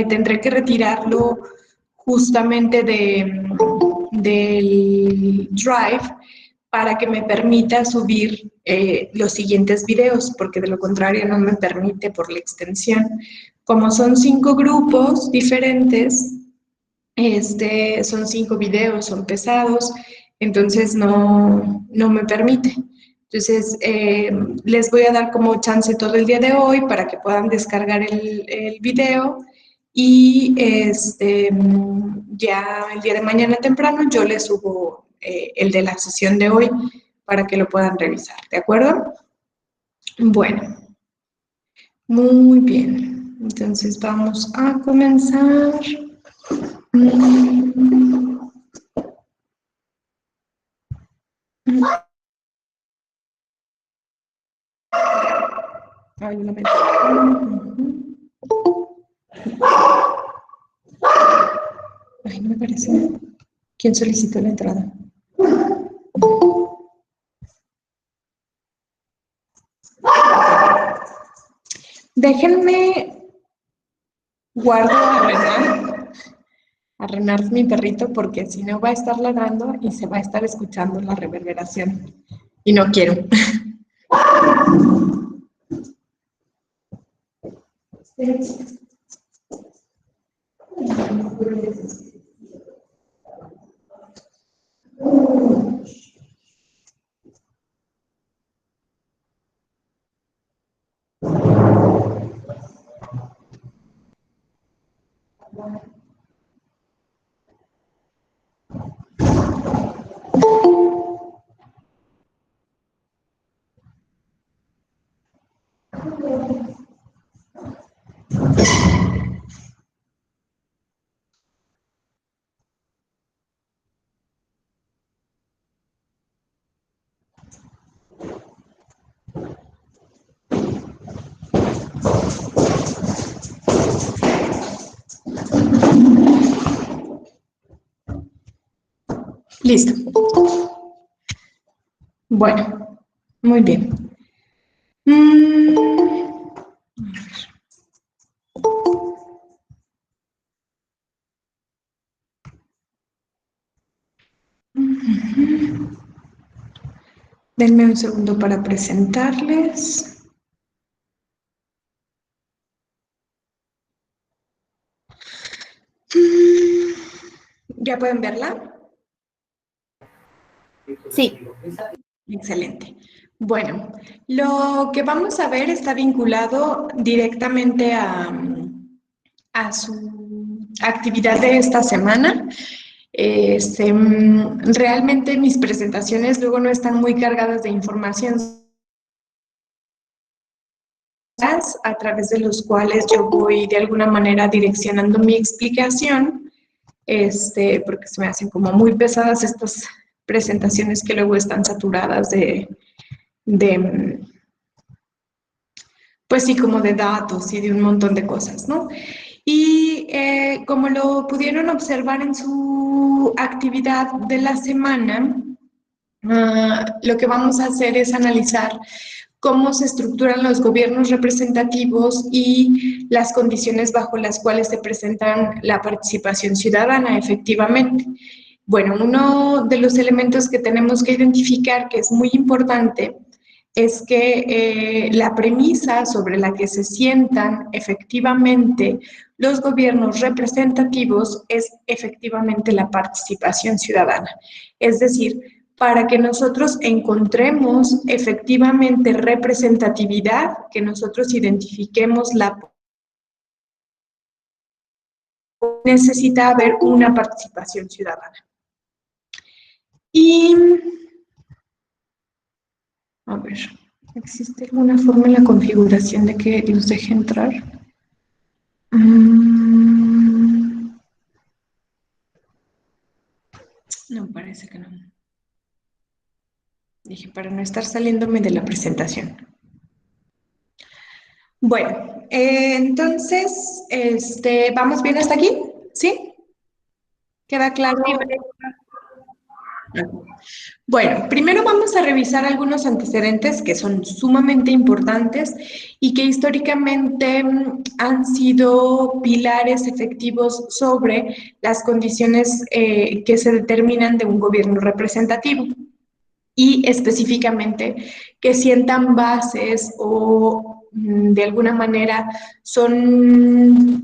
tendré que retirarlo justamente del Drive para que me permita subir los siguientes videos, porque de lo contrario no me permite por la extensión. Como son 5 grupos diferentes, son 5 videos, son pesados, entonces no me permite. Entonces, les voy a dar como chance todo el día de hoy para que puedan descargar el video y ya el día de mañana temprano yo les subo el de la sesión de hoy para que lo puedan revisar, ¿de acuerdo? Bueno, muy bien. Entonces vamos a comenzar. Ay, un momento. Ay, no me parece. ¿Quién solicitó la entrada? Déjenme guardo a Renard, mi perrito, porque si no va a estar ladrando y se va a estar escuchando la reverberación. Y no quiero. Listo. Bueno, muy bien. Denme un segundo para presentarles. ¿Ya pueden verla? Sí. Excelente. Bueno, lo que vamos a ver está vinculado directamente a su actividad de esta semana. Realmente mis presentaciones luego no están muy cargadas de información a través de los cuales yo voy de alguna manera direccionando mi explicación, porque se me hacen como muy pesadas estas presentaciones que luego están saturadas pues sí, como de datos y de un montón de cosas, ¿no? Y como lo pudieron observar en su actividad de la semana, lo que vamos a hacer es analizar cómo se estructuran los gobiernos representativos y las condiciones bajo las cuales se presentan la participación ciudadana, efectivamente. Bueno, uno de los elementos que tenemos que identificar, que es muy importante, es que la premisa sobre la que se sientan efectivamente los gobiernos representativos es efectivamente la participación ciudadana. Es decir, para que nosotros encontremos efectivamente representatividad, que nosotros identifiquemos necesita haber una participación ciudadana. Y, a ver, ¿existe alguna forma en la configuración de que los deje entrar? No, parece que no. Dije, para no estar saliéndome de la presentación. Bueno, entonces, ¿vamos bien hasta aquí? ¿Sí? ¿Queda claro? Bueno, primero vamos a revisar algunos antecedentes que son sumamente importantes y que históricamente han sido pilares efectivos sobre las condiciones que se determinan de un gobierno representativo y específicamente que sientan bases o de alguna manera son,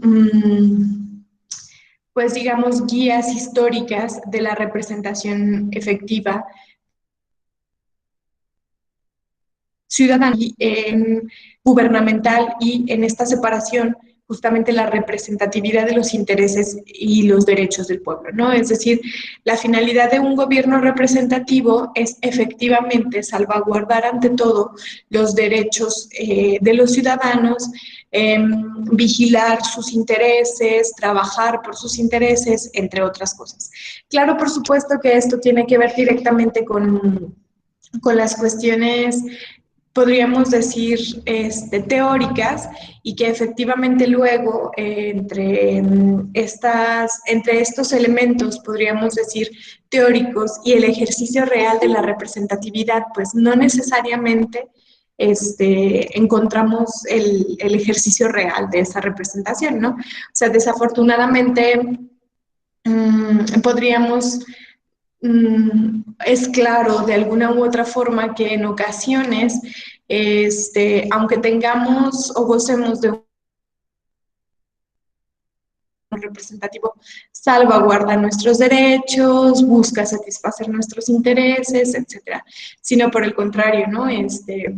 pues digamos, guías históricas de la representación efectiva ciudadana y gubernamental y en esta separación justamente la representatividad de los intereses y los derechos del pueblo, ¿no? Es decir, la finalidad de un gobierno representativo es efectivamente salvaguardar ante todo los derechos de los ciudadanos, vigilar sus intereses, trabajar por sus intereses, entre otras cosas. Claro, por supuesto que esto tiene que ver directamente con las cuestiones podríamos decir, teóricas y que efectivamente luego entre estos elementos, podríamos decir, teóricos y el ejercicio real de la representatividad, pues no necesariamente encontramos el ejercicio real de esa representación, ¿no? O sea, desafortunadamente podríamos es claro de alguna u otra forma que en ocasiones, aunque tengamos o gocemos de un representativo, salvaguarda nuestros derechos, busca satisfacer nuestros intereses, etcétera, sino por el contrario, ¿no?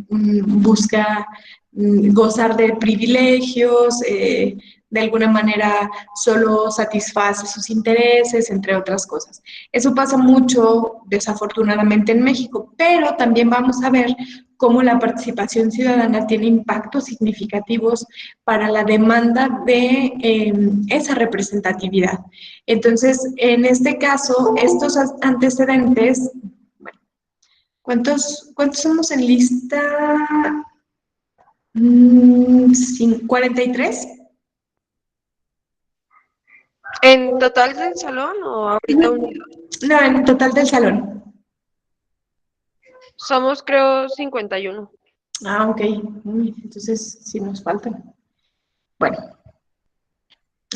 Busca gozar de privilegios, de alguna manera solo satisface sus intereses, entre otras cosas. Eso pasa mucho, desafortunadamente, en México, pero también vamos a ver cómo la participación ciudadana tiene impactos significativos para la demanda de esa representatividad. Entonces, en este caso, estos antecedentes, bueno, ¿cuántos somos en lista? 43. ¿En total del salón o ahorita unidos? No, en total del salón. Somos, creo, 51. Ah, ok. Entonces, sí nos faltan. Bueno,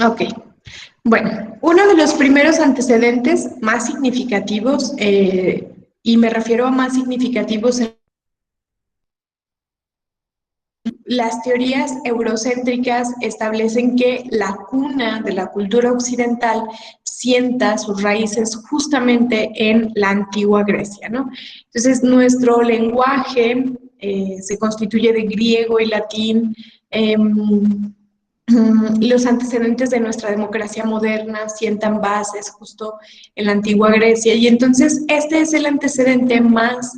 ok. Bueno, uno de los primeros antecedentes más significativos, y me refiero a más significativos en las teorías eurocéntricas establecen que la cuna de la cultura occidental sienta sus raíces justamente en la antigua Grecia, ¿no? Entonces, nuestro lenguaje se constituye de griego y latín. Los antecedentes de nuestra democracia moderna sientan bases justo en la antigua Grecia y entonces este es el antecedente más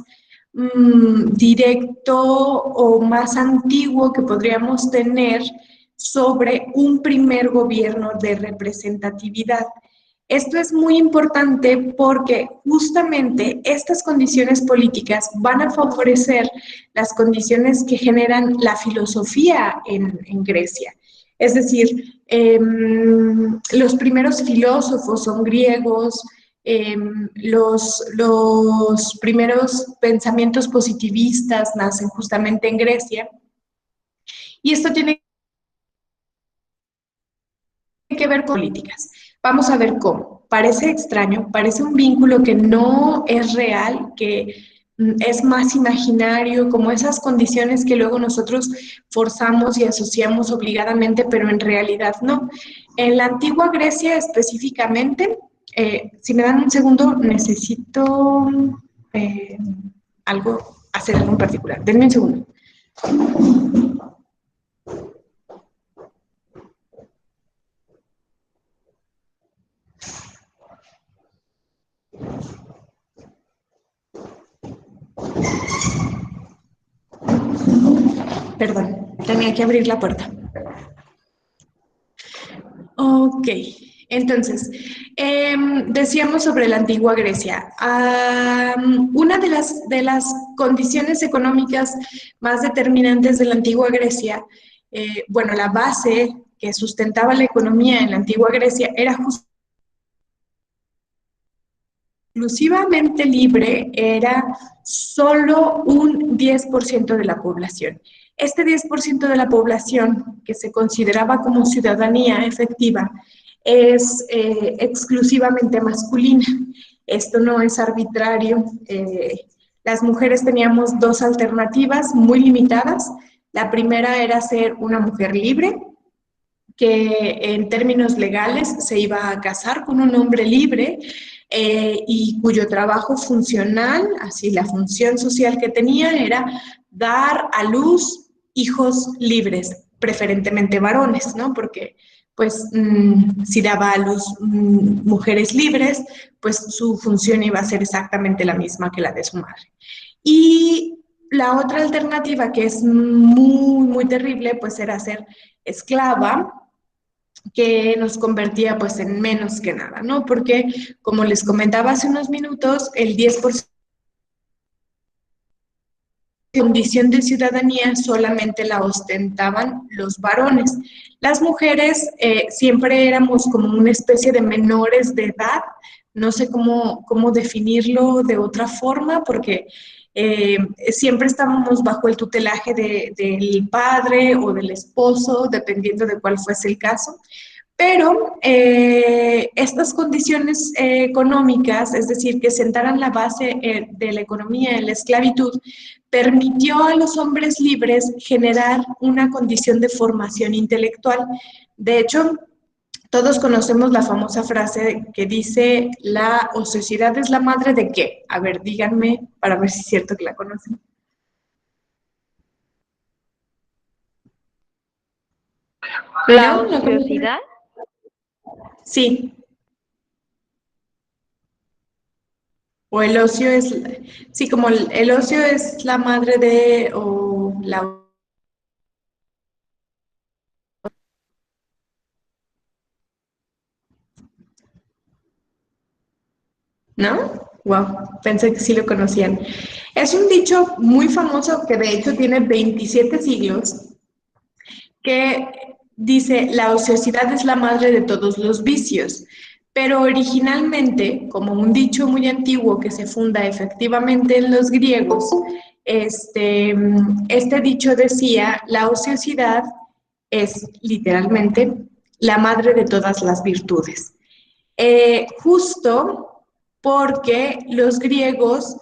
directo o más antiguo que podríamos tener sobre un primer gobierno de representatividad. Esto es muy importante porque justamente estas condiciones políticas van a favorecer las condiciones que generan la filosofía en Grecia. Es decir, los primeros filósofos son griegos, los primeros pensamientos positivistas nacen justamente en Grecia. Y esto tiene que ver con políticas. Vamos a ver cómo. Parece extraño, parece un vínculo que no es real, que es más imaginario, como esas condiciones que luego nosotros forzamos y asociamos obligadamente, pero en realidad no. En la antigua Grecia específicamente, si me dan un segundo, necesito eh, hacer algo en particular. Denme un segundo. Perdón, tenía que abrir la puerta. Ok, entonces, decíamos sobre la antigua Grecia. Una de las condiciones económicas más determinantes de la antigua Grecia, bueno, la base que sustentaba la economía en la antigua Grecia era justamente exclusivamente libre era solo un 10% de la población. Este 10% de la población que se consideraba como ciudadanía efectiva es exclusivamente masculina. Esto no es arbitrario. Las mujeres teníamos dos alternativas muy limitadas. La primera era ser una mujer libre, que en términos legales se iba a casar con un hombre libre y cuyo trabajo funcional, así la función social que tenía era dar a luz hijos libres, preferentemente varones, ¿no? Porque pues si daba a luz mujeres libres, pues su función iba a ser exactamente la misma que la de su madre. Y la otra alternativa, que es muy, muy terrible, pues era ser esclava, que nos convertía pues en menos que nada, ¿no? Porque, como les comentaba hace unos minutos, el 10% de condición de ciudadanía solamente la ostentaban los varones. Las mujeres siempre éramos como una especie de menores de edad, no sé cómo definirlo de otra forma, porque siempre estábamos bajo el tutelaje del padre o del esposo, dependiendo de cuál fuese el caso. Pero estas condiciones económicas, es decir, que sentaran la base de la economía en la esclavitud, permitió a los hombres libres generar una condición de formación intelectual. De hecho, todos conocemos la famosa frase que dice, la ociosidad es la madre de qué. A ver, díganme para ver si es cierto que la conocen. La ¿No? ¿La conocen? ociosidad. Sí. O el ocio es, sí, como el ocio es la madre de, o la, ¿no? Wow, pensé que sí lo conocían. Es un dicho muy famoso que de hecho tiene 27 siglos, que dice, la ociosidad es la madre de todos los vicios, pero originalmente, como un dicho muy antiguo que se funda efectivamente en los griegos, este dicho decía, la ociosidad es literalmente la madre de todas las virtudes. Justo porque los griegos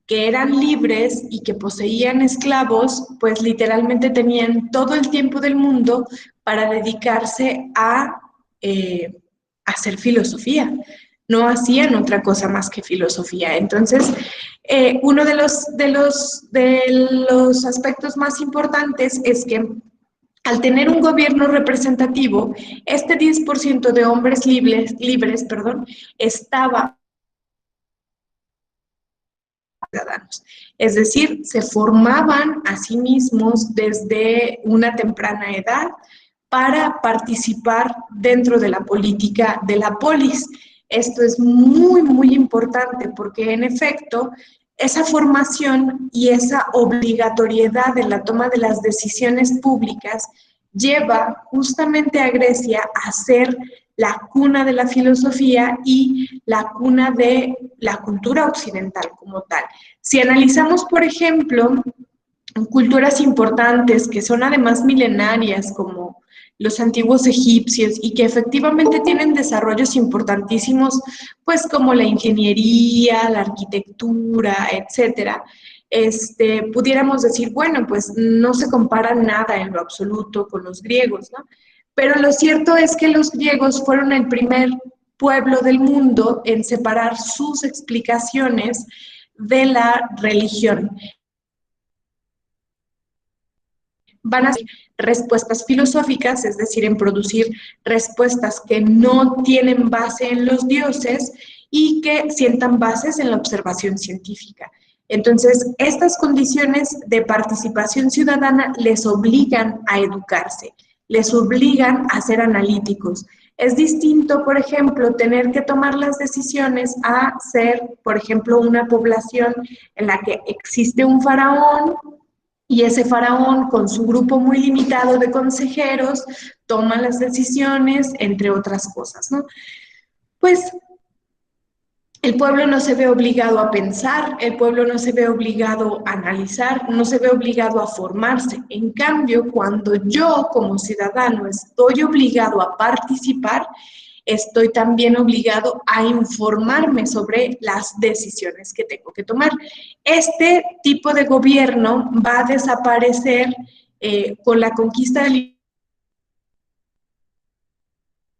que eran libres y que poseían esclavos, pues literalmente tenían todo el tiempo del mundo para dedicarse a hacer filosofía. No hacían otra cosa más que filosofía. Entonces, uno de los aspectos más importantes es que al tener un gobierno representativo, este 10% de hombres libres, perdón, estaba ciudadanos. Es decir, se formaban a sí mismos desde una temprana edad para participar dentro de la política de la polis. Esto es muy, muy importante porque en efecto esa formación y esa obligatoriedad en la toma de las decisiones públicas lleva justamente a Grecia a ser la cuna de la filosofía y la cuna de la cultura occidental como tal. Si analizamos, por ejemplo, culturas importantes que son además milenarias, como los antiguos egipcios, y que efectivamente tienen desarrollos importantísimos, pues como la ingeniería, la arquitectura, etcétera, pudiéramos decir, bueno, pues no se compara nada en lo absoluto con los griegos, ¿no? Pero lo cierto es que los griegos fueron el primer pueblo del mundo en separar sus explicaciones de la religión. Van a ser respuestas filosóficas, es decir, en producir respuestas que no tienen base en los dioses y que sientan bases en la observación científica. Entonces, estas condiciones de participación ciudadana les obligan a educarse, les obligan a ser analíticos. Es distinto, por ejemplo, tener que tomar las decisiones a ser, por ejemplo, una población en la que existe un faraón y ese faraón, con su grupo muy limitado de consejeros, toma las decisiones, entre otras cosas, ¿no? Pues el pueblo no se ve obligado a pensar, el pueblo no se ve obligado a analizar, no se ve obligado a formarse. En cambio, cuando yo como ciudadano estoy obligado a participar, estoy también obligado a informarme sobre las decisiones que tengo que tomar. Este tipo de gobierno va a desaparecer con la conquista del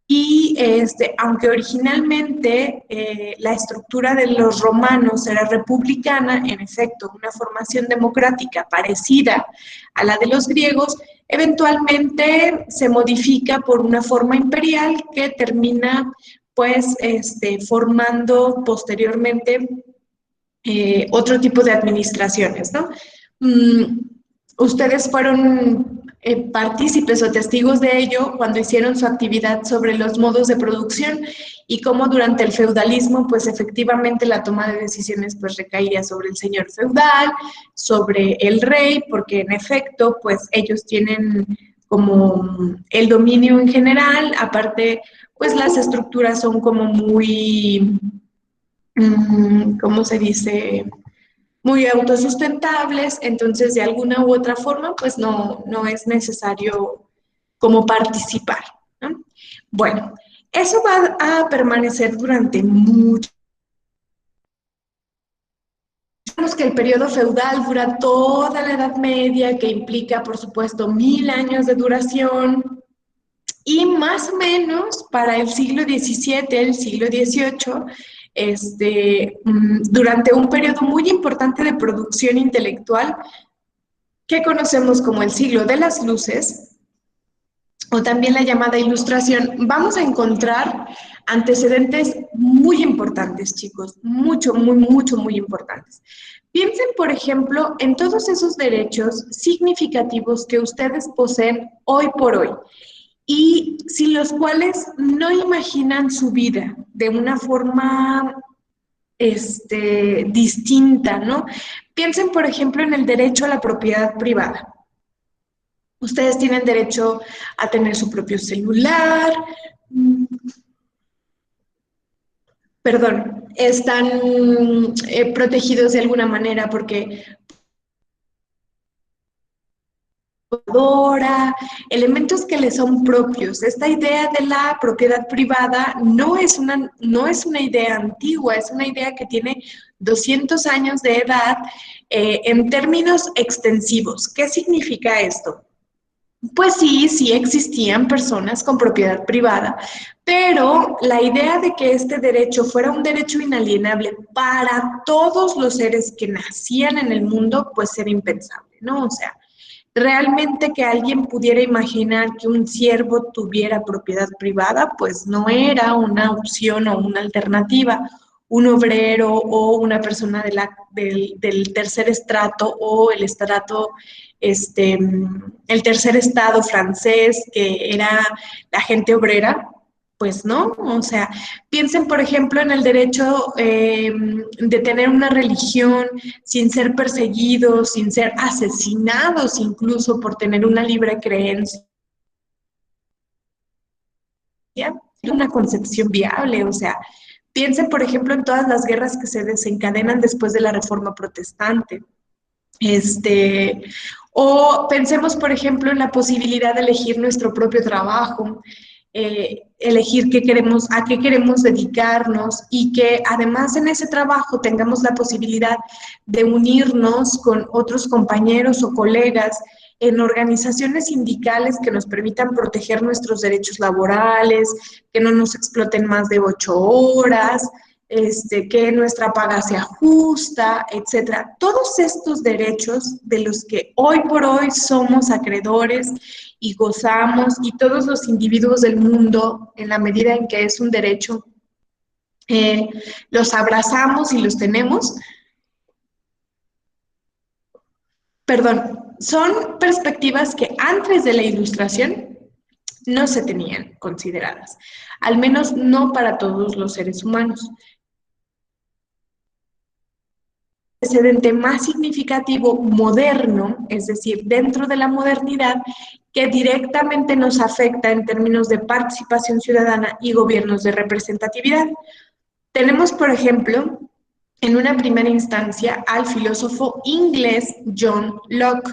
y aunque originalmente la estructura de los romanos era republicana, en efecto, una formación democrática parecida a la de los griegos, eventualmente se modifica por una forma imperial que termina pues formando posteriormente otro tipo de administraciones, ¿no? Mm, ustedes fueron partícipes o testigos de ello cuando hicieron su actividad sobre los modos de producción y cómo durante el feudalismo, pues efectivamente la toma de decisiones pues recaía sobre el señor feudal, sobre el rey, porque en efecto, pues ellos tienen como el dominio en general, aparte, pues las estructuras son como muy, ¿cómo se dice? Muy autosustentables, entonces de alguna u otra forma, pues no es necesario como participar, ¿no? Bueno, eso va a permanecer durante mucho. Digamos que el periodo feudal dura toda la Edad Media, que implica, por supuesto, 1000 años de duración, y más o menos para el siglo XVII, el siglo XVIII, durante un periodo muy importante de producción intelectual, que conocemos como el siglo de las luces, o también la llamada ilustración, vamos a encontrar antecedentes muy importantes, chicos, muy importantes. Piensen, por ejemplo, en todos esos derechos significativos que ustedes poseen hoy por hoy y sin los cuales no imaginan su vida de una forma distinta, ¿no? Piensen, por ejemplo, en el derecho a la propiedad privada. Ustedes tienen derecho a tener su propio celular, perdón, están protegidos de alguna manera porque elementos que les son propios. Esta idea de la propiedad privada no es una idea antigua, es una idea que tiene 200 años de edad en términos extensivos. ¿Qué significa esto? Pues sí, sí existían personas con propiedad privada, pero la idea de que este derecho fuera un derecho inalienable para todos los seres que nacían en el mundo, pues era impensable, ¿no? O sea, realmente que alguien pudiera imaginar que un siervo tuviera propiedad privada, pues no era una opción o una alternativa. Un obrero o una persona del tercer estrato o el estrato, el tercer estado francés, que era la gente obrera, pues no, o sea, piensen por ejemplo en el derecho de tener una religión sin ser perseguidos, sin ser asesinados incluso por tener una libre creencia, una concepción viable, o sea, piensen por ejemplo en todas las guerras que se desencadenan después de la Reforma Protestante. Este, o pensemos, por ejemplo, en la posibilidad de elegir nuestro propio trabajo, elegir a qué queremos dedicarnos y que además en ese trabajo tengamos la posibilidad de unirnos con otros compañeros o colegas en organizaciones sindicales que nos permitan proteger nuestros derechos laborales, que no nos exploten más de 8 horas, que nuestra paga sea justa, etcétera. Todos estos derechos de los que hoy por hoy somos acreedores y gozamos, y todos los individuos del mundo, en la medida en que es un derecho, eh, los abrazamos y los tenemos. Perdón, son perspectivas que antes de la Ilustración no se tenían consideradas, al menos no para todos los seres humanos. Antecedente más significativo moderno, es decir, dentro de la modernidad, que directamente nos afecta en términos de participación ciudadana y gobiernos de representatividad. Tenemos, por ejemplo, en una primera instancia al filósofo inglés John Locke.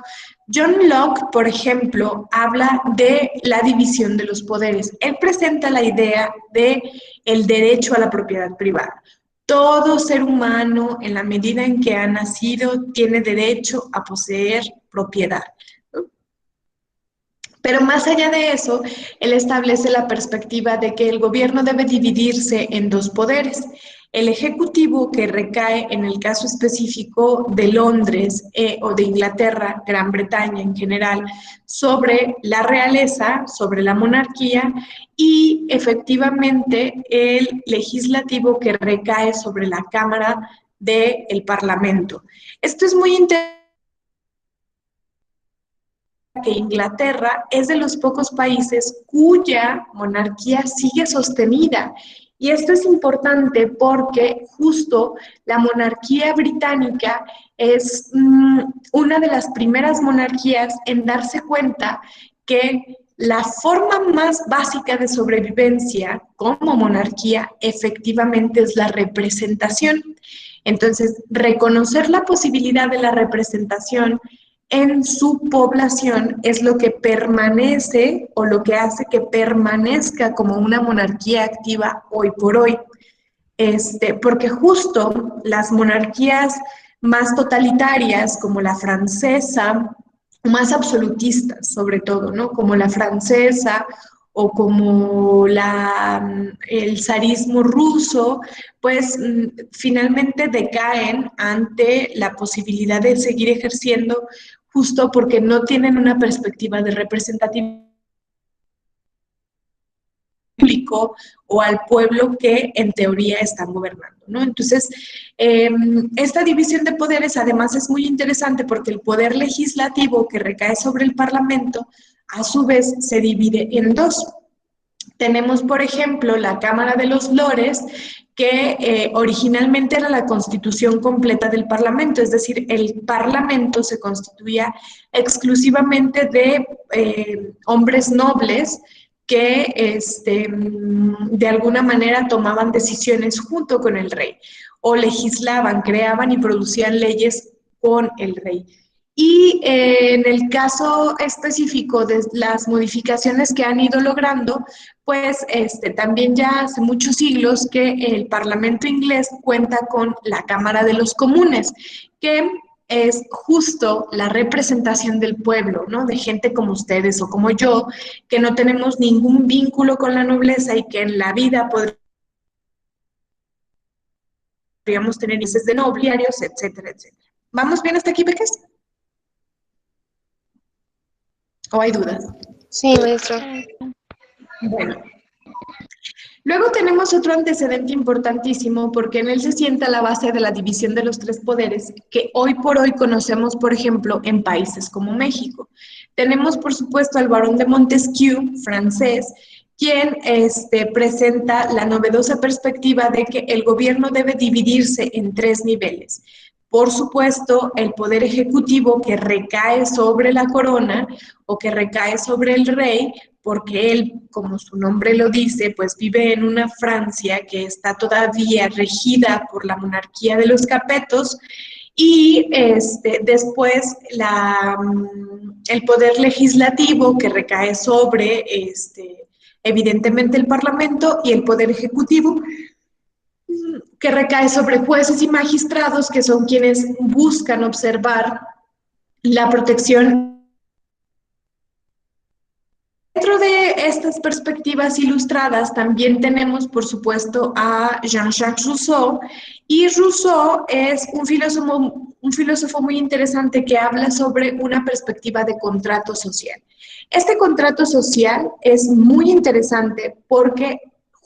John Locke, por ejemplo, habla de la división de los poderes. Él presenta la idea de el derecho a la propiedad privada. Todo ser humano, en la medida en que ha nacido, tiene derecho a poseer propiedad. Pero más allá de eso, él establece la perspectiva de que el gobierno debe dividirse en dos poderes. El ejecutivo, que recae en el caso específico de Londres o de Inglaterra, Gran Bretaña en general, sobre la realeza, sobre la monarquía, y efectivamente el legislativo, que recae sobre la Cámara del Parlamento. Esto es muy interesante, que Inglaterra es de los pocos países cuya monarquía sigue sostenida. Y esto es importante porque justo la monarquía británica es una de las primeras monarquías en darse cuenta que la forma más básica de sobrevivencia como monarquía efectivamente es la representación. Entonces, reconocer la posibilidad de la representación en su población es lo que permanece o lo que hace que permanezca como una monarquía activa hoy por hoy. Porque justo las monarquías más totalitarias, como la francesa, más absolutistas sobre todo, ¿no? Como la francesa o como el zarismo ruso, pues finalmente decaen ante la posibilidad de seguir ejerciendo justo porque no tienen una perspectiva de representatividad público o al pueblo que en teoría están gobernando, ¿no? Entonces, esta división de poderes además es muy interesante porque el poder legislativo, que recae sobre el Parlamento, a su vez se divide en dos. Tenemos, por ejemplo, la Cámara de los Lores, que originalmente era la constitución completa del Parlamento, es decir, el Parlamento se constituía exclusivamente de hombres nobles que de alguna manera tomaban decisiones junto con el rey, o legislaban, creaban y producían leyes con el rey. Y en el caso específico de las modificaciones que han ido logrando, pues también ya hace muchos siglos que el Parlamento inglés cuenta con la Cámara de los Comunes, que es justo la representación del pueblo, ¿no? De gente como ustedes o como yo, que no tenemos ningún vínculo con la nobleza y que en la vida podríamos tener índices de nobiliarios, etcétera, etcétera. ¿Vamos bien hasta aquí, Beques? ¿O hay dudas? Sí, maestra. Bueno, luego tenemos otro antecedente importantísimo porque en él se sienta la base de la división de los tres poderes que hoy por hoy conocemos, por ejemplo, en países como México. Tenemos, por supuesto, al barón de Montesquieu, francés, quien presenta la novedosa perspectiva de que el gobierno debe dividirse en tres niveles. Por supuesto, el poder ejecutivo, que recae sobre la corona o que recae sobre el rey, porque él, como su nombre lo dice, pues vive en una Francia que está todavía regida por la monarquía de los Capetos, y después el poder legislativo, que recae sobre evidentemente el Parlamento, y el poder ejecutivo, que recae sobre jueces y magistrados, que son quienes buscan observar la protección. Dentro de estas perspectivas ilustradas también tenemos, por supuesto, a Jean-Jacques Rousseau, y Rousseau es un filósofo muy interesante que habla sobre una perspectiva de contrato social. Este contrato social es muy interesante porque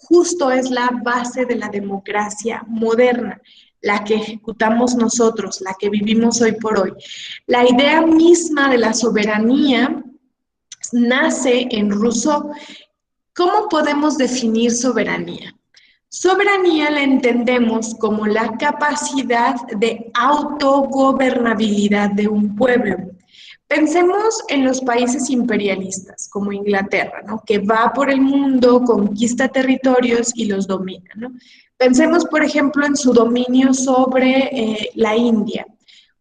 justo es la base de la democracia moderna, la que ejecutamos nosotros, la que vivimos hoy por hoy. La idea misma de la soberanía nace en Rousseau. ¿Cómo podemos definir soberanía? Soberanía la entendemos como la capacidad de autogobernabilidad de un pueblo. Pensemos en los países imperialistas, como Inglaterra, ¿no? Que va por el mundo, conquista territorios y los domina, ¿no? Pensemos, por ejemplo, en su dominio sobre la India.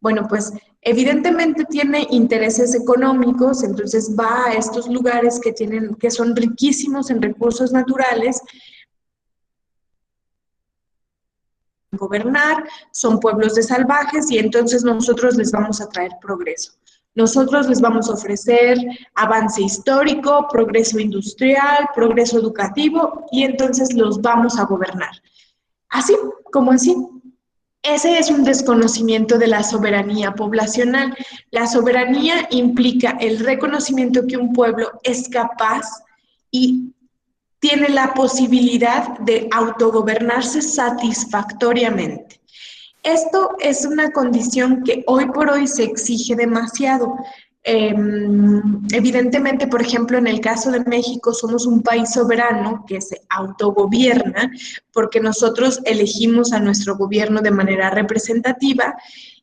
Bueno, pues evidentemente tiene intereses económicos, entonces va a estos lugares que son riquísimos en recursos naturales, gobernar, son pueblos de salvajes y entonces nosotros les vamos a traer progreso. Nosotros les vamos a ofrecer avance histórico, progreso industrial, progreso educativo y entonces los vamos a gobernar. Así como así. Ese es un desconocimiento de la soberanía poblacional. La soberanía implica el reconocimiento que un pueblo es capaz y tiene la posibilidad de autogobernarse satisfactoriamente. Esto es una condición que hoy por hoy se exige demasiado. Eh, Evidentemente, por ejemplo, en el caso de México, somos un país soberano que se autogobierna porque nosotros elegimos a nuestro gobierno de manera representativa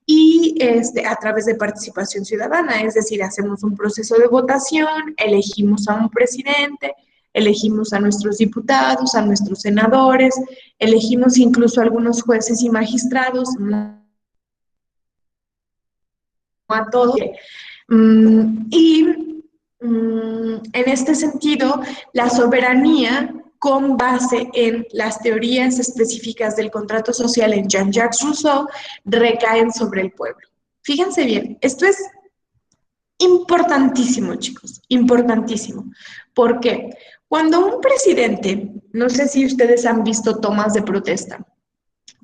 y a través de participación ciudadana, es decir, hacemos un proceso de votación, elegimos a un presidente, elegimos a nuestros diputados, a nuestros senadores, elegimos incluso a algunos jueces y magistrados, no a todos. En este sentido, la soberanía con base en las teorías específicas del contrato social en Jean-Jacques Rousseau recaen sobre el pueblo. Fíjense bien, esto es importantísimo, chicos, importantísimo. ¿Por qué? Cuando un presidente, no sé si ustedes han visto tomas de protesta,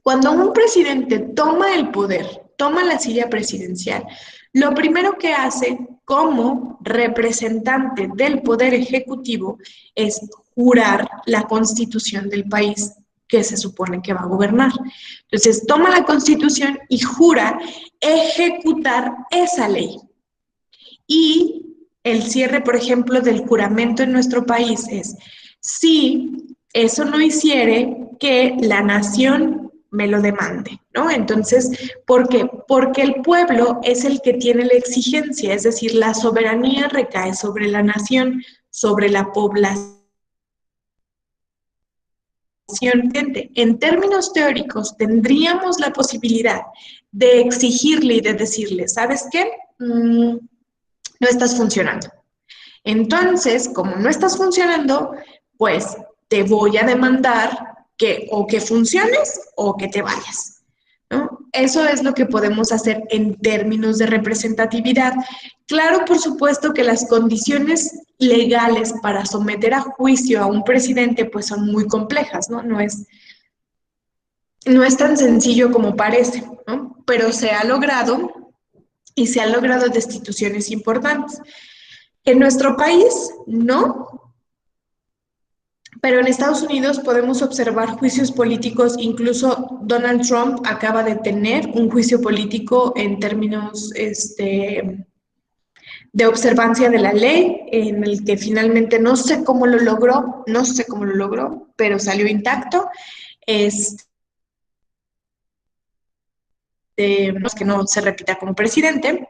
cuando un presidente toma el poder, toma la silla presidencial, lo primero que hace como representante del poder ejecutivo es jurar la constitución del país que se supone que va a gobernar. Entonces, toma la constitución y jura ejecutar esa ley. Y el cierre, por ejemplo, del juramento en nuestro país es, si eso no hiciere, que la nación me lo demande, ¿no? Entonces, ¿por qué? Porque el pueblo es el que tiene la exigencia, es decir, la soberanía recae sobre la nación, sobre la población. En términos teóricos, tendríamos la posibilidad de exigirle y de decirle, ¿sabes qué? No estás funcionando. Entonces, como no estás funcionando, pues te voy a demandar que o que funciones o que te vayas, ¿no? Eso es lo que podemos hacer en términos de representatividad. Claro, por supuesto que las condiciones legales para someter a juicio a un presidente pues son muy complejas, ¿no? No es tan sencillo como parece, ¿no? Pero se ha logrado y se han logrado destituciones importantes. En nuestro país, no, pero en Estados Unidos podemos observar juicios políticos, incluso Donald Trump acaba de tener un juicio político en términos de observancia de la ley, en el que finalmente no sé cómo lo logró, no sé cómo lo logró, pero salió intacto. Que no se repita como presidente.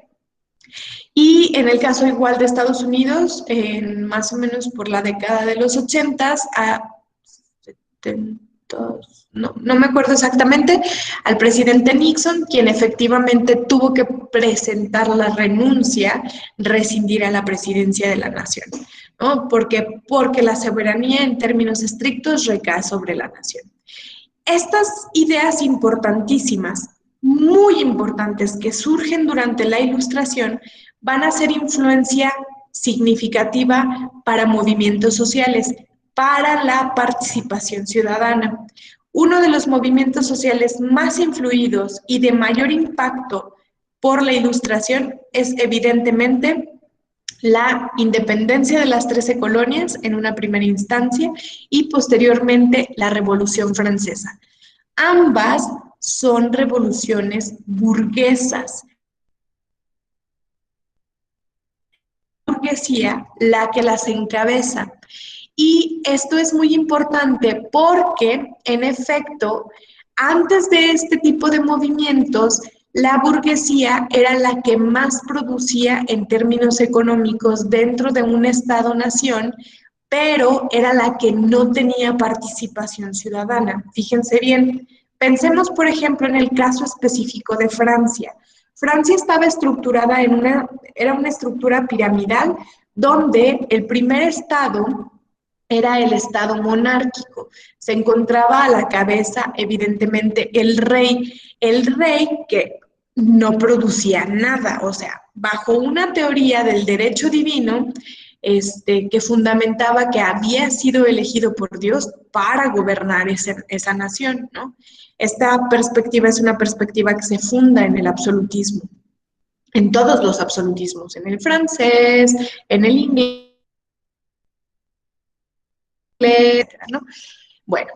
Y en el caso igual de Estados Unidos, más o menos por la década de los 80 a 70, no me acuerdo exactamente, al presidente Nixon, quien efectivamente tuvo que presentar la renuncia, rescindir a la presidencia de la nación, ¿no? Porque la soberanía en términos estrictos recae sobre la nación. Estas ideas importantísimas, muy importantes, que surgen durante la Ilustración, van a ser influencia significativa para movimientos sociales, para la participación ciudadana. Uno de los movimientos sociales más influidos y de mayor impacto por la Ilustración es evidentemente la independencia de las 13 colonias en una primera instancia y posteriormente la Revolución Francesa. Ambas son revoluciones burguesas. Burguesía la que las encabeza. Y esto es muy importante porque, en efecto, antes de este tipo de movimientos, la burguesía era la que más producía en términos económicos dentro de un Estado-nación, pero era la que no tenía participación ciudadana. Fíjense bien, pensemos por ejemplo en el caso específico de Francia. Francia estaba estructurada era una estructura piramidal donde el primer estado era el estado monárquico. Se encontraba a la cabeza, evidentemente, el rey que no producía nada, o sea, bajo una teoría del derecho divino, que fundamentaba que había sido elegido por Dios para gobernar esa nación, ¿no? Esta perspectiva es una perspectiva que se funda en el absolutismo, en todos los absolutismos, en el francés, en el inglés, ¿no? Bueno,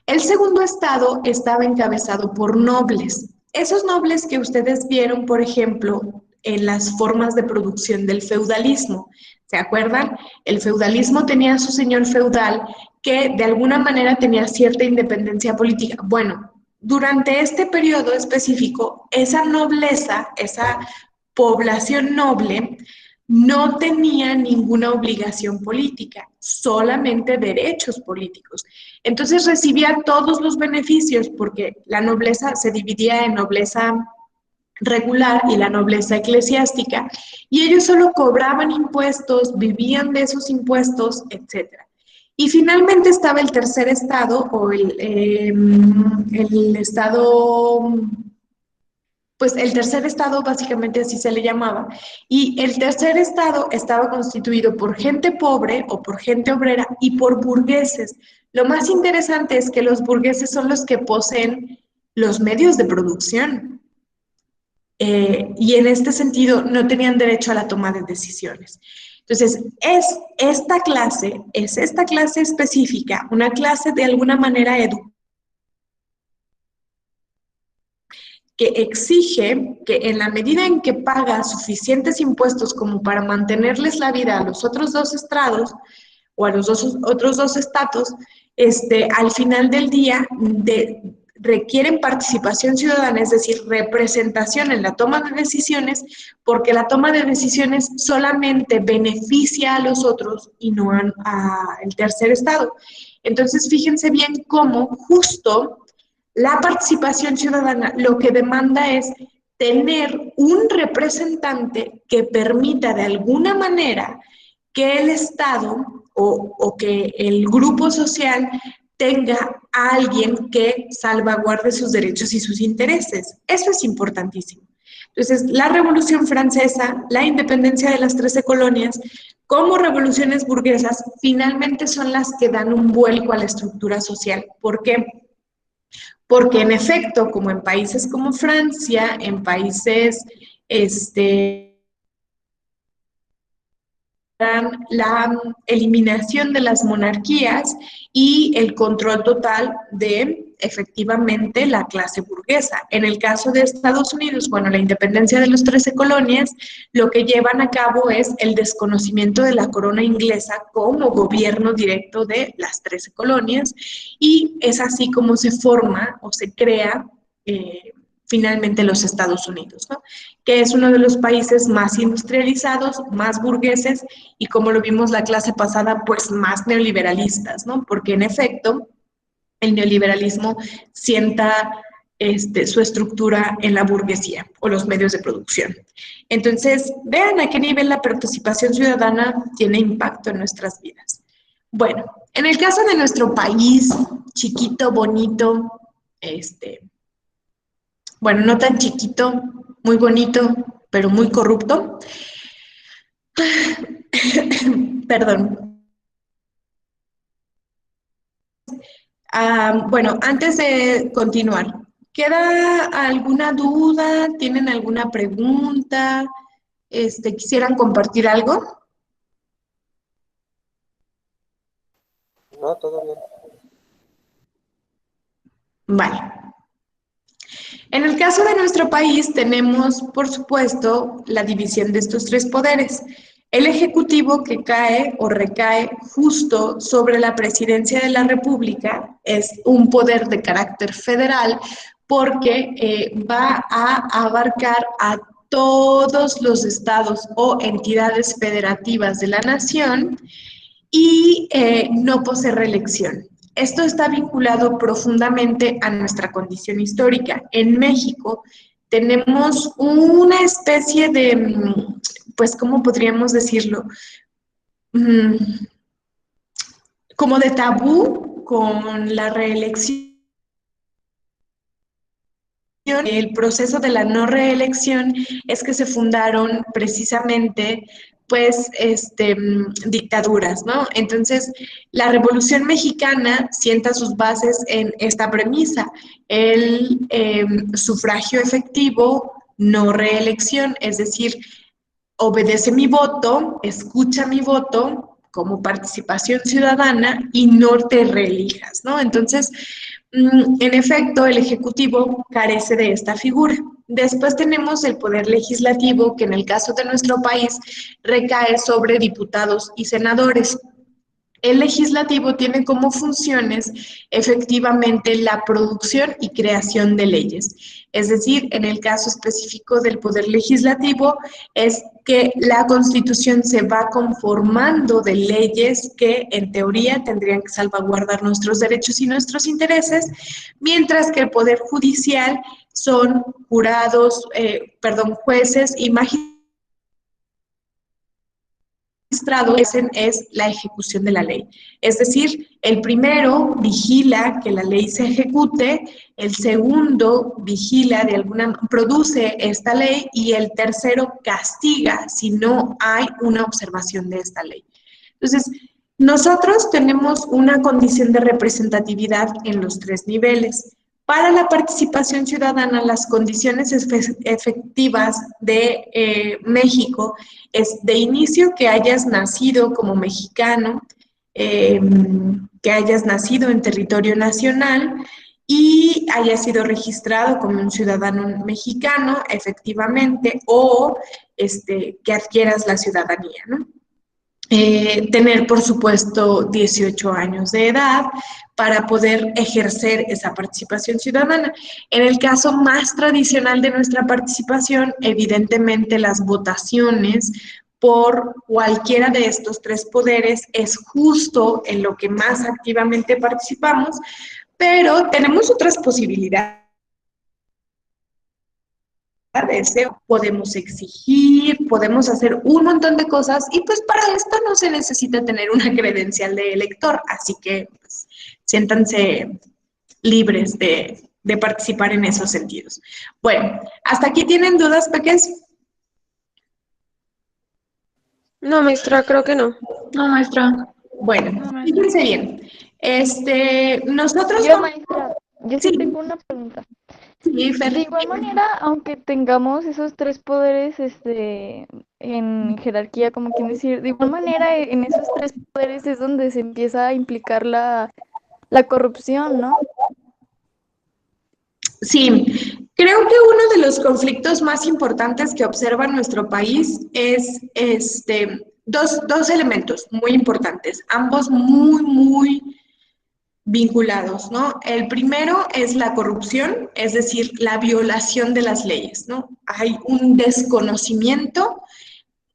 el segundo estado estaba encabezado por nobles. Esos nobles que ustedes vieron, por ejemplo, en las formas de producción del feudalismo. ¿Se acuerdan? El feudalismo tenía a su señor feudal que de alguna manera tenía cierta independencia política. Bueno, durante este periodo específico, esa nobleza, esa población noble, no tenía ninguna obligación política, solamente derechos políticos. Entonces recibía todos los beneficios porque la nobleza se dividía en nobleza regular y la nobleza eclesiástica, y ellos solo cobraban impuestos, vivían de esos impuestos, etcétera. Y finalmente estaba el tercer estado, o el estado, pues el tercer estado básicamente así se le llamaba, y el tercer estado estaba constituido por gente pobre o por gente obrera y por burgueses. Lo más interesante es que los burgueses son los que poseen los medios de producción, y en este sentido no tenían derecho a la toma de decisiones. Entonces, es esta clase específica, una clase de alguna manera educativa, que exige que en la medida en que paga suficientes impuestos como para mantenerles la vida a los otros dos estrados o a los otros dos estatus, al final del día requieren participación ciudadana, es decir, representación en la toma de decisiones, porque la toma de decisiones solamente beneficia a los otros y no al tercer estado. Entonces, fíjense bien cómo justo la participación ciudadana lo que demanda es tener un representante que permita de alguna manera que el Estado o que el grupo social tenga a alguien que salvaguarde sus derechos y sus intereses. Eso es importantísimo. Entonces, la Revolución Francesa, la independencia de las 13 colonias, como revoluciones burguesas, finalmente son las que dan un vuelco a la estructura social. ¿Por qué? Porque en efecto, como en países como Francia, en países, la eliminación de las monarquías y el control total de efectivamente la clase burguesa. En el caso de Estados Unidos, bueno, la independencia de las 13 colonias, lo que llevan a cabo es el desconocimiento de la corona inglesa como gobierno directo de las 13 colonias, y es así como se forma o se crea finalmente los Estados Unidos, ¿no? Que es uno de los países más industrializados, más burgueses y, como lo vimos la clase pasada, pues más neoliberalistas, ¿no? Porque en efecto el neoliberalismo sienta su estructura en la burguesía o los medios de producción. Entonces, vean a qué nivel la participación ciudadana tiene impacto en nuestras vidas. Bueno, en el caso de nuestro país, chiquito, bonito, bueno, no tan chiquito, muy bonito, pero muy corrupto. Perdón. Bueno, antes de continuar, ¿queda alguna duda? ¿Tienen alguna pregunta? ¿Quisieran compartir algo? No, todo bien. Vale. En el caso de nuestro país tenemos, por supuesto, la división de estos tres poderes. El ejecutivo, que cae o recae justo sobre la presidencia de la República, es un poder de carácter federal porque va a abarcar a todos los estados o entidades federativas de la nación y no posee reelección. Esto está vinculado profundamente a nuestra condición histórica. En México tenemos una especie de, pues, ¿cómo podríamos decirlo? Mm, Como de tabú con la reelección. El proceso de la no reelección es que se fundaron precisamente pues dictaduras, ¿no? Entonces, la Revolución Mexicana sienta sus bases en esta premisa, el sufragio efectivo, no reelección, es decir, obedece mi voto, escucha mi voto como participación ciudadana y no te reelijas, ¿no? Entonces, en efecto, el Ejecutivo carece de esta figura. Después tenemos el Poder Legislativo, que en el caso de nuestro país recae sobre diputados y senadores. El legislativo tiene como funciones efectivamente la producción y creación de leyes. Es decir, en el caso específico del poder legislativo es que la Constitución se va conformando de leyes que en teoría tendrían que salvaguardar nuestros derechos y nuestros intereses, mientras que el poder judicial son jueces y magistrados es la ejecución de la ley. Es decir, el primero vigila que la ley se ejecute, el segundo vigila produce esta ley y el tercero castiga si no hay una observación de esta ley. Entonces, nosotros tenemos una condición de representatividad en los tres niveles. Para la participación ciudadana, las condiciones efectivas de México es de inicio que hayas nacido como mexicano, que hayas nacido en territorio nacional y hayas sido registrado como un ciudadano mexicano, efectivamente, o que adquieras la ciudadanía, ¿no? Tener, por supuesto, 18 años de edad para poder ejercer esa participación ciudadana. En el caso más tradicional de nuestra participación, evidentemente las votaciones por cualquiera de estos tres poderes es justo en lo que más activamente participamos, pero tenemos otras posibilidades. Podemos exigir, podemos hacer un montón de cosas y pues para esto no se necesita tener una credencial de elector, así que pues, siéntanse libres de participar en esos sentidos. Bueno, ¿hasta aquí tienen dudas, peques? No, maestra, creo que no. No, maestra. Bueno, No, maestra. fíjense bien. Nosotros... Yo, maestra, yo sí Sí, tengo una pregunta. sí, Fer. De igual manera, aunque tengamos esos tres poderes, en jerarquía, como quien decir, de igual manera, en esos tres poderes es donde se empieza a implicar la corrupción, ¿no? Sí, creo que uno de los conflictos más importantes que observa nuestro país es dos elementos muy importantes, ambos muy vinculados, ¿no? El primero es la corrupción, es decir, la violación de las leyes, ¿no? Hay un desconocimiento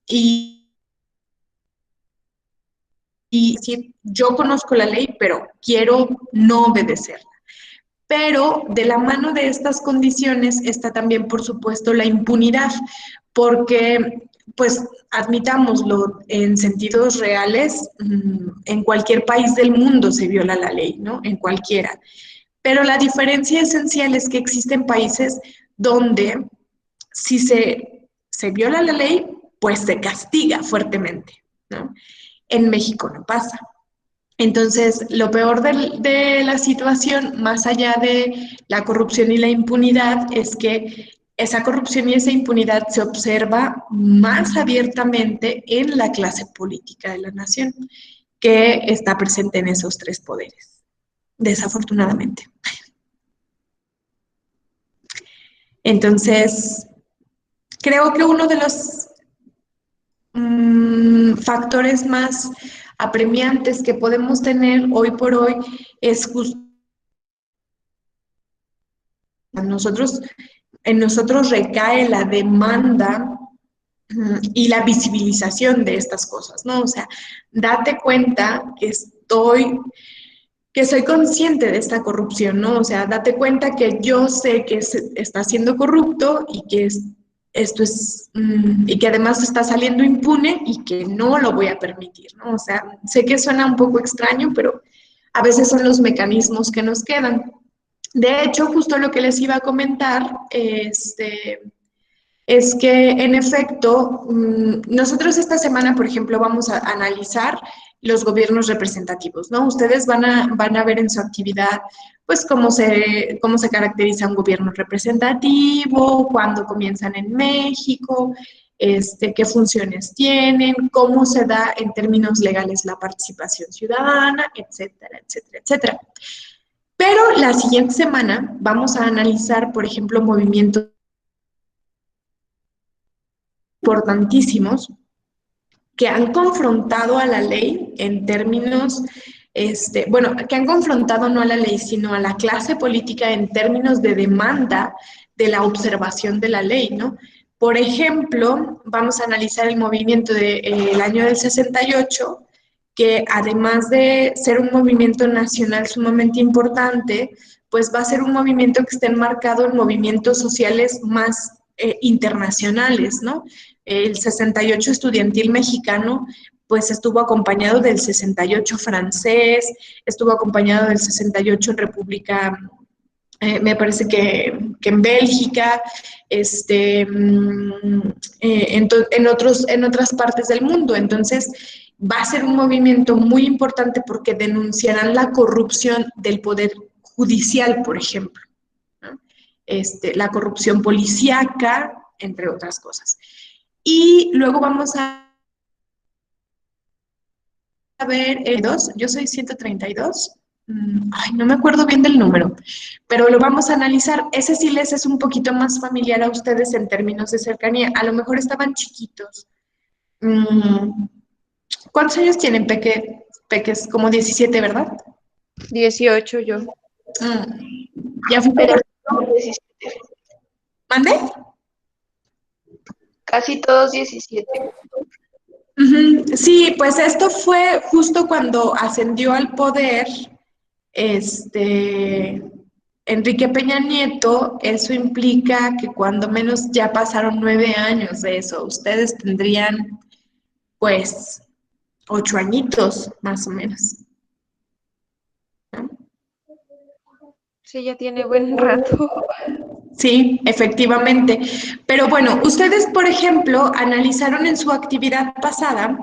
y decir, yo conozco la ley, pero quiero no obedecerla. Pero de la mano de estas condiciones está también, por supuesto, la impunidad, porque, pues, admitámoslo, en sentidos reales, en cualquier país del mundo se viola la ley, ¿no? En cualquiera. Pero la diferencia esencial es que existen países donde si se viola la ley, pues se castiga fuertemente, ¿no? En México no pasa. Entonces, lo peor de la situación, más allá de la corrupción y la impunidad, es que esa corrupción y esa impunidad se observa más abiertamente en la clase política de la nación, que está presente en esos tres poderes, desafortunadamente. Entonces, creo que uno de los factores más apremiantes que podemos tener hoy por hoy es justo nosotros, en nosotros recae la demanda y la visibilización de estas cosas, ¿no? O sea, date cuenta que soy consciente de esta corrupción, ¿no? O sea, date cuenta que yo sé que está siendo corrupto y que esto es, y que además está saliendo impune y que no lo voy a permitir, ¿no? O sea, sé que suena un poco extraño, pero a veces son los mecanismos que nos quedan. De hecho, justo lo que les iba a comentar, es que en efecto, nosotros esta semana, por ejemplo, vamos a analizar los gobiernos representativos, ¿no? Ustedes van a ver en su actividad, pues, cómo se caracteriza un gobierno representativo, cuándo comienzan en México, qué funciones tienen, cómo se da en términos legales la participación ciudadana, etcétera, etcétera, etcétera. Pero la siguiente semana vamos a analizar, por ejemplo, movimientos importantísimos que han confrontado a la ley en términos, bueno, que han confrontado no a la ley, sino a la clase política en términos de demanda de la observación de la ley, ¿no? Por ejemplo, vamos a analizar el movimiento del año del 68, que además de ser un movimiento nacional sumamente importante, pues va a ser un movimiento que esté enmarcado en movimientos sociales más internacionales, ¿no? El 68 estudiantil mexicano, pues estuvo acompañado del 68 francés, estuvo acompañado del 68 en República, me parece que en Bélgica, en otras partes del mundo. Entonces, va a ser un movimiento muy importante porque denunciarán la corrupción del poder judicial, por ejemplo, ¿no? La corrupción policíaca, entre otras cosas. Y luego vamos a ver yo soy 132, ay, no me acuerdo bien del número, pero lo vamos a analizar. Ese sí les es un poquito más familiar a ustedes en términos de cercanía. A lo mejor estaban chiquitos. Mm, ¿Cuántos años tienen, Peques? Como 17, ¿verdad? 18 yo. Ya fui Pero por... 17. ¿Mande? Casi todos 17. Sí, pues esto fue justo cuando ascendió al poder este, Enrique Peña Nieto. Eso implica que cuando menos ya pasaron 9 años de eso. Ustedes tendrían, pues, 8 añitos, más o menos, ¿no? Sí, ya tiene buen rato. Sí, efectivamente. Pero bueno, ustedes, por ejemplo, analizaron en su actividad pasada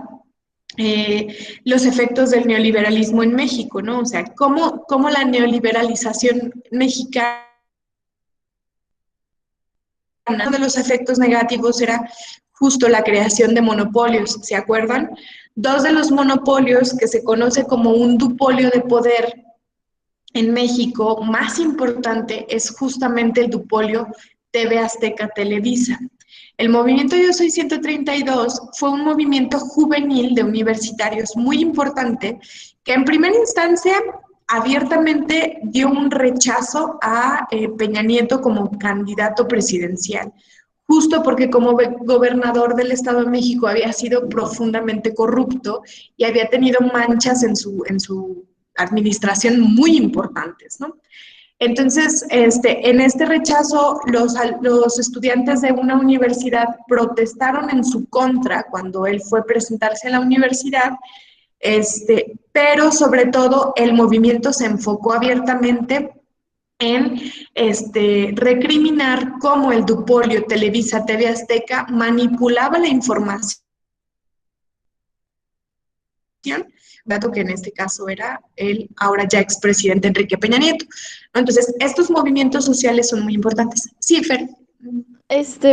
los efectos del neoliberalismo en México, ¿no? O sea, cómo la neoliberalización mexicana, uno de los efectos negativos era justo la creación de monopolios, ¿se acuerdan? Dos de los monopolios que se conoce como un duopolio de poder en México más importante es justamente el duopolio TV Azteca Televisa. El movimiento Yo Soy 132 fue un movimiento juvenil de universitarios muy importante que en primera instancia abiertamente dio un rechazo a Peña Nieto como candidato presidencial, justo porque como gobernador del Estado de México había sido profundamente corrupto y había tenido manchas en su administración muy importantes, ¿no? Entonces, en este rechazo, los estudiantes de una universidad protestaron en su contra cuando él fue a presentarse a la universidad, pero sobre todo el movimiento se enfocó abiertamente en recriminar cómo el duopolio Televisa TV Azteca manipulaba la información, dato que en este caso era el ahora ya expresidente Enrique Peña Nieto. Entonces, estos movimientos sociales son muy importantes. Sí, Fer.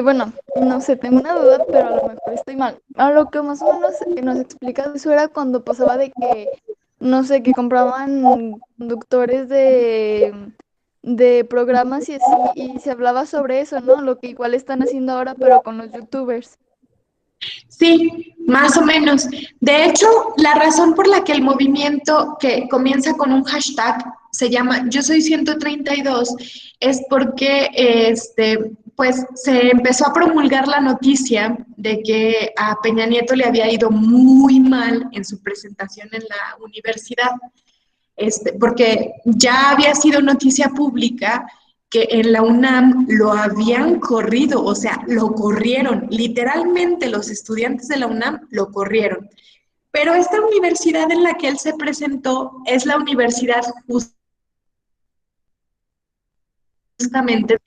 Bueno, no sé, tengo una duda, pero a lo mejor estoy mal. A lo que más o menos nos explicas, eso era cuando pasaba de que, no sé, que compraban conductores de programas y así, y se hablaba sobre eso, ¿no? Lo que igual están haciendo ahora, pero con los youtubers. Sí, más o menos. De hecho, la razón por la que el movimiento que comienza con un hashtag se llama Yo soy 132 es porque pues se empezó a promulgar la noticia de que a Peña Nieto le había ido muy mal en su presentación en la universidad. Porque ya había sido noticia pública que en la UNAM lo habían corrido, o sea, lo corrieron, literalmente los estudiantes de la UNAM lo corrieron. Pero esta universidad en la que él se presentó es la universidad justamente.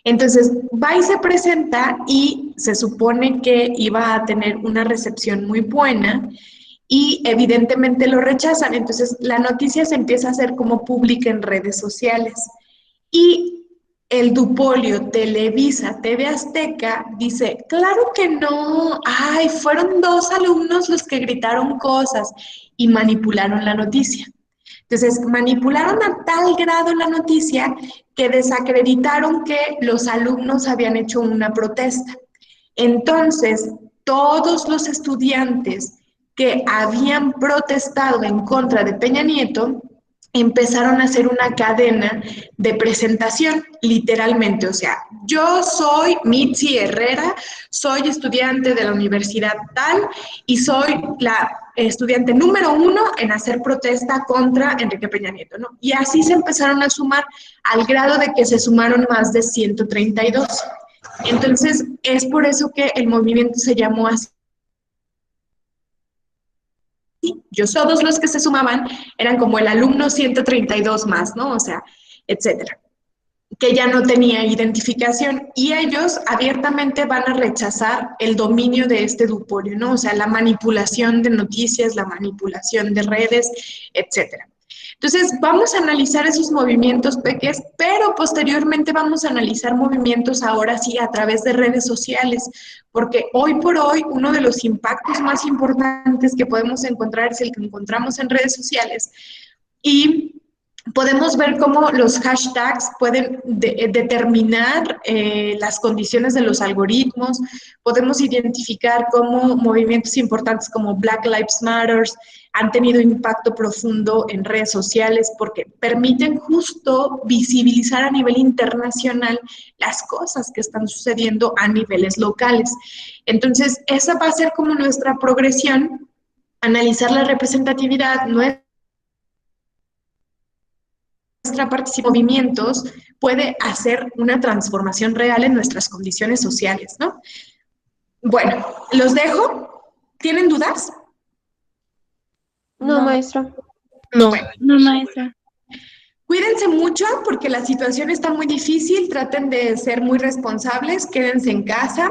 Entonces, va y se presenta y se supone que iba a tener una recepción muy buena y evidentemente lo rechazan. Entonces, la noticia se empieza a hacer como pública en redes sociales. Y el dupolio Televisa, TV Azteca, dice, claro que no, ay, fueron 2 alumnos los que gritaron cosas y manipularon la noticia. Entonces, manipularon a tal grado la noticia que desacreditaron que los alumnos habían hecho una protesta. Entonces, todos los estudiantes que habían protestado en contra de Peña Nieto empezaron a hacer una cadena de presentación, literalmente. O sea, yo soy Mitzi Herrera, soy estudiante de la universidad tal y soy la estudiante número 1 en hacer protesta contra Enrique Peña Nieto, ¿no? Y así se empezaron a sumar al grado de que se sumaron más de 132. Entonces, es por eso que el movimiento se llamó así. Todos los que se sumaban eran como el alumno 132 más, ¿no? O sea, etcétera, que ya no tenía identificación y ellos abiertamente van a rechazar el dominio de este dupolio, ¿no? O sea, la manipulación de noticias, la manipulación de redes, etcétera. Entonces, vamos a analizar esos movimientos peques, pero posteriormente vamos a analizar movimientos ahora sí a través de redes sociales, porque hoy por hoy uno de los impactos más importantes que podemos encontrar es el que encontramos en redes sociales y podemos ver cómo los hashtags pueden determinar las condiciones de los algoritmos, podemos identificar cómo movimientos importantes como Black Lives Matter han tenido impacto profundo en redes sociales porque permiten justo visibilizar a nivel internacional las cosas que están sucediendo a niveles locales. Entonces, esa va a ser como nuestra progresión, analizar la representatividad, nuestra participación en movimientos puede hacer una transformación real en nuestras condiciones sociales, ¿no? Bueno, los dejo. ¿Tienen dudas? No, maestra. No. Bueno, No, maestra. cuídense mucho porque la situación está muy difícil. Traten de ser muy responsables. Quédense en casa.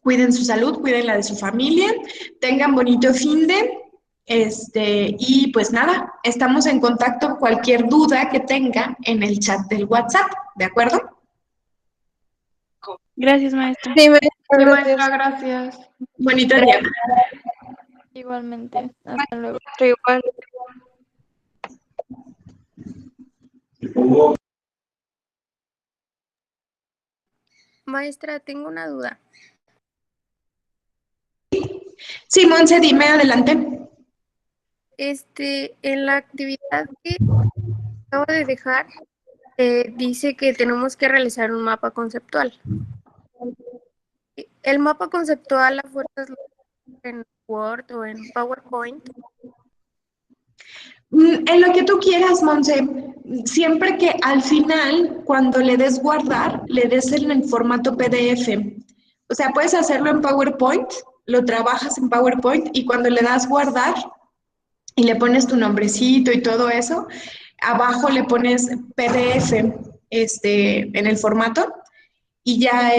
Cuiden su salud, cuiden la de su familia. Tengan bonito fin de. Y pues nada, estamos en contacto. Cualquier duda que tengan en el chat del WhatsApp, ¿de acuerdo? Gracias, maestra. Sí, maestra, Sí, gracias. maestra, gracias. Bonito día. Igualmente. Hasta luego. Igual. Maestra, tengo una duda. Sí, Monse, dime adelante. En la actividad que acabo de dejar, dice que tenemos que realizar un mapa conceptual. ¿El mapa conceptual a fuerzas lo en Word o en PowerPoint? En lo que tú quieras, Monse, siempre que al final, cuando le des guardar, le des en el formato PDF. O sea, puedes hacerlo en PowerPoint, lo trabajas en PowerPoint y cuando le das guardar y le pones tu nombrecito y todo eso, abajo le pones PDF en el formato y ya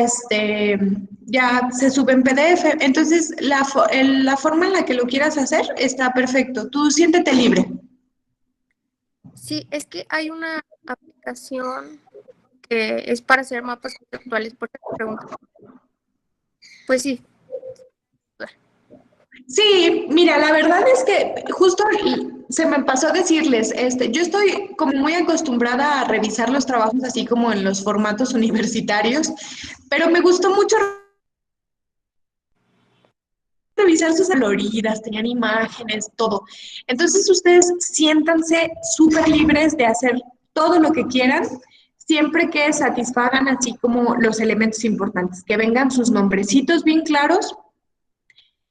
se sube en PDF. Entonces, la forma en la que lo quieras hacer está perfecto. Tú siéntete libre. Sí, es que hay una aplicación que es para hacer mapas conceptuales, por eso pregunto. Pues sí. Sí, mira, la verdad es que justo se me pasó a decirles, yo estoy como muy acostumbrada a revisar los trabajos así como en los formatos universitarios, pero me gustó mucho revisar sus coloridas, tenían imágenes, todo. Entonces ustedes siéntanse súper libres de hacer todo lo que quieran, siempre que satisfagan así como los elementos importantes, que vengan sus nombrecitos bien claros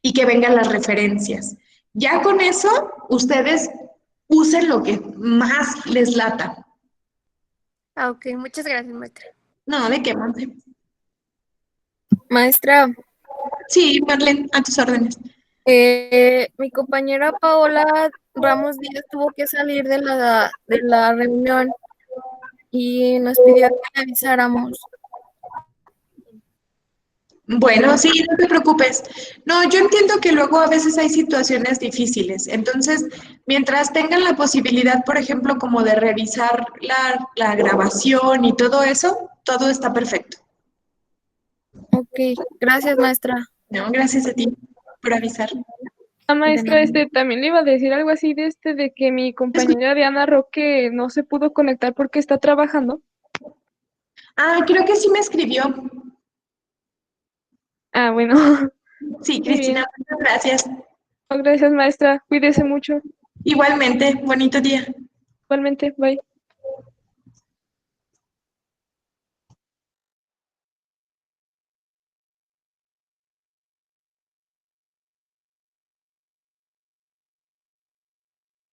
y que vengan las referencias. Ya con eso, ustedes usen lo que más les lata. Ah, ok, muchas gracias, maestra. No, ¿de qué, Monse? Maestra, Sí, Marlene, a tus órdenes. mi compañera Paola Ramos Díaz tuvo que salir de la reunión y nos pidió que le avisáramos. Bueno, sí, no te preocupes. No, yo entiendo que luego a veces hay situaciones difíciles. Entonces, mientras tengan la posibilidad, por ejemplo, como de revisar la grabación y todo eso, todo está perfecto. Ok, gracias, maestra. No, gracias a ti por avisar. La maestra, también le iba a decir algo así de que mi compañera Diana Roque no se pudo conectar porque está trabajando. Ah, creo que sí me escribió. Ah, bueno. Sí, Muy Cristina, bien. muchas gracias. Gracias, maestra. Cuídese mucho. Igualmente, bonito día. Igualmente, bye.